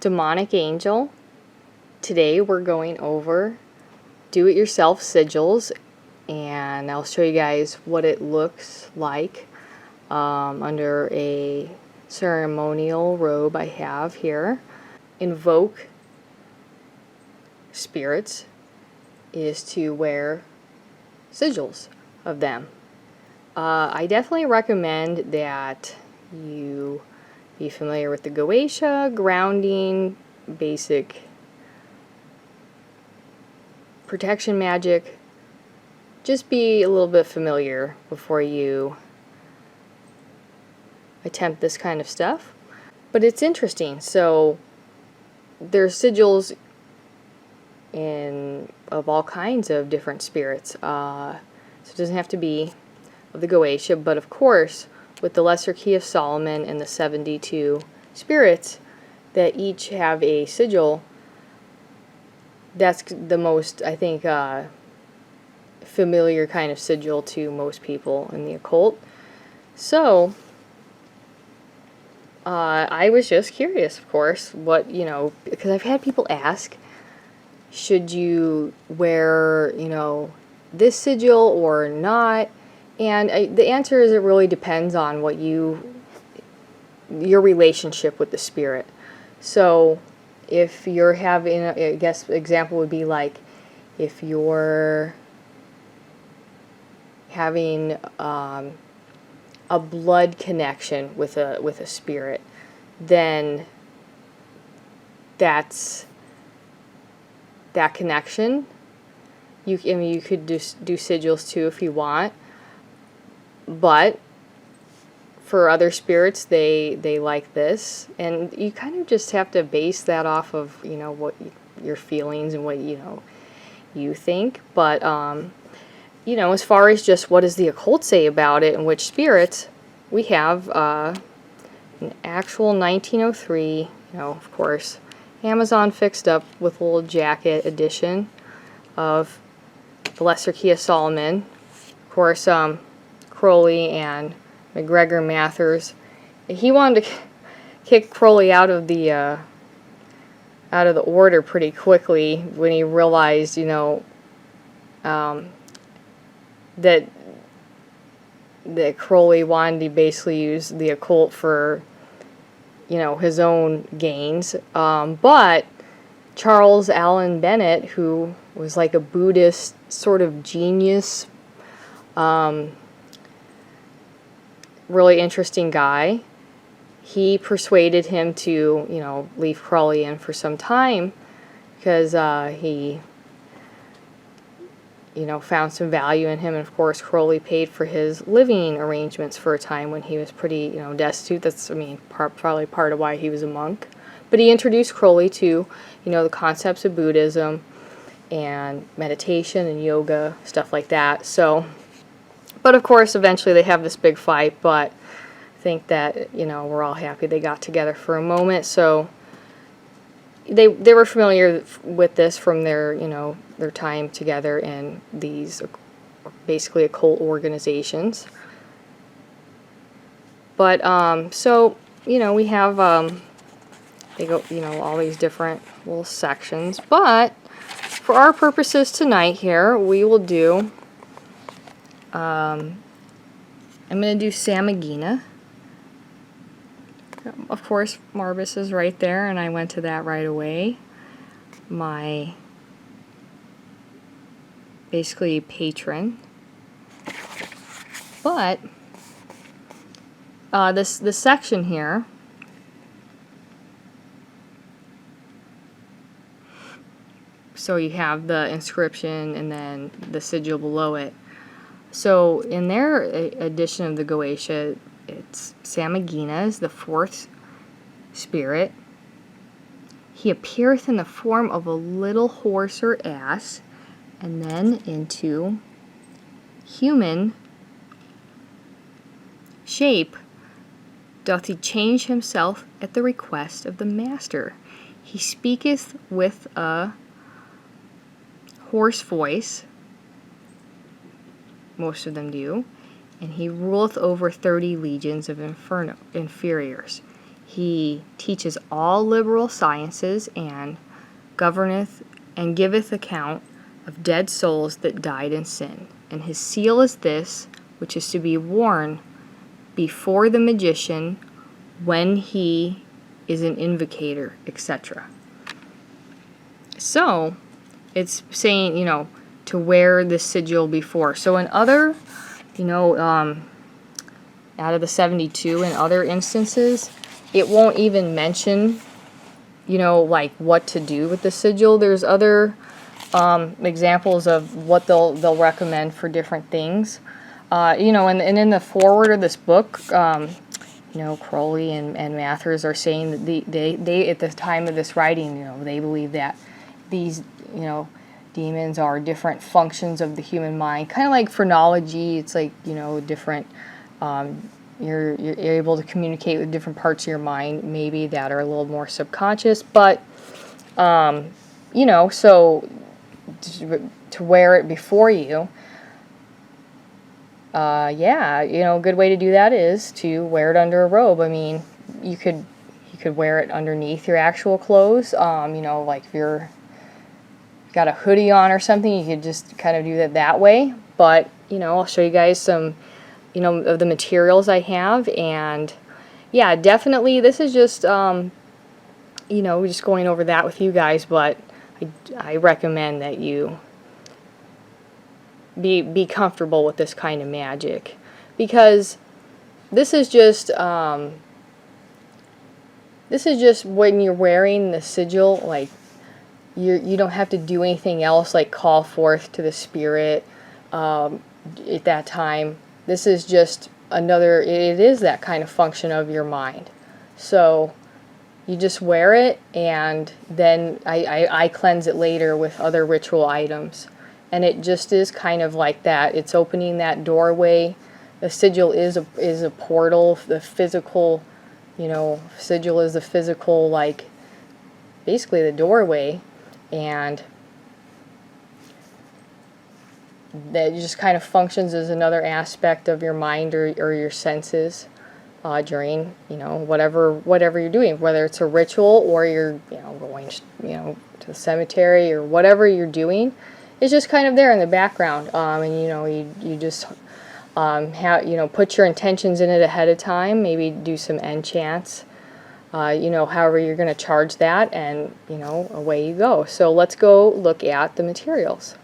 demonic angel. Today we're going over do-it-yourself sigils, and I'll show you guys what it looks like under a ceremonial robe I have here. Invoke spirits is to wear sigils of them. I definitely recommend that you be familiar with the Goetia, grounding, basic protection magic. Just be a little bit familiar before you attempt this kind of stuff. But it's interesting. So there's sigils of all kinds of different spirits. So it doesn't have to be of the Goetia, but of course with the Lesser Key of Solomon and the 72 spirits that each have a sigil, that's the most, I think, familiar kind of sigil to most people in the occult. So I was just curious, of course, what, because I've had people ask, should you wear, this sigil or not? And the answer is it really depends on what your relationship with the spirit. So if you're having, I guess example would be like if you're having a blood connection with a spirit, then that's that connection. You could do sigils too if you want. But for other spirits, they like this, and you kind of just have to base that off of what your feelings and what you think. But as far as just what does the occult say about it and which spirits, we have an actual 1903, of course, Amazon fixed up with a little jacket edition of the Lesser Key of Solomon. Of course, Crowley and McGregor Mathers. He wanted to kick Crowley out of the order pretty quickly when he realized, that Crowley wanted to basically use the occult for, his own gains. But Charles Allen Bennett, who was like a Buddhist sort of genius, really interesting guy, he persuaded him to, leave Crowley in for some time because he, found some value in him. And of course, Crowley paid for his living arrangements for a time when he was pretty, destitute. That's, probably part of why he was a monk. But he introduced Crowley to, the concepts of Buddhism and meditation and yoga, stuff like that. So, but of course, eventually they have this big fight, but I think that, we're all happy they got together for a moment. So they were familiar with this from their, their time together in these basically occult organizations. But, so, we have, they go, all these different little sections. But for our purposes tonight here, we will do, I'm going to do Samagina. Of course, Marbus is right there, and I went to that right away. My, basically, patron. But, this section here, so you have the inscription and then the sigil below it. So in their edition of the Goetia, it's Samagina is the fourth spirit. He appeareth in the form of a little horse or ass, and then into human shape doth he change himself at the request of the master. He speaketh with a hoarse voice, most of them do, and he ruleth over 30 legions of inferiors. He teaches all liberal sciences, and governeth and giveth account of dead souls that died in sin. And his seal is this, which is to be worn before the magician when he is an invocator, etc. So, it's saying, to wear the sigil before. So in other, out of the 72, in other instances, it won't even mention, like what to do with the sigil. There's other examples of what they'll recommend for different things. And in the foreword of this book, Crowley and Mathers are saying that they at the time of this writing, they believe that these, demons are different functions of the human mind, kind of like phrenology. It's like, different. You're able to communicate with different parts of your mind, maybe that are a little more subconscious, but so to wear it before you. A good way to do that is to wear it under a robe. I mean, you could wear it underneath your actual clothes. Like if you're got a hoodie on or something, you could just kind of do that way. But, I'll show you guys some, of the materials I have. And, yeah, definitely this is just, just going over that with you guys. But I recommend that you be comfortable with this kind of magic, because this is just when you're wearing the sigil, like you don't have to do anything else, like call forth to the spirit at that time. This is just it is that kind of function of your mind. So you just wear it, and then I cleanse it later with other ritual items. And it just is kind of like that. It's opening that doorway. The sigil is a portal. The physical, sigil is the physical, like, basically the doorway. And that just kind of functions as another aspect of your mind or your senses during, whatever you're doing. Whether it's a ritual or you're, going, to the cemetery or whatever you're doing. It's just kind of there in the background, and you just put your intentions in it ahead of time. Maybe do some enchants, however you're going to charge that, and away you go. So let's go look at the materials.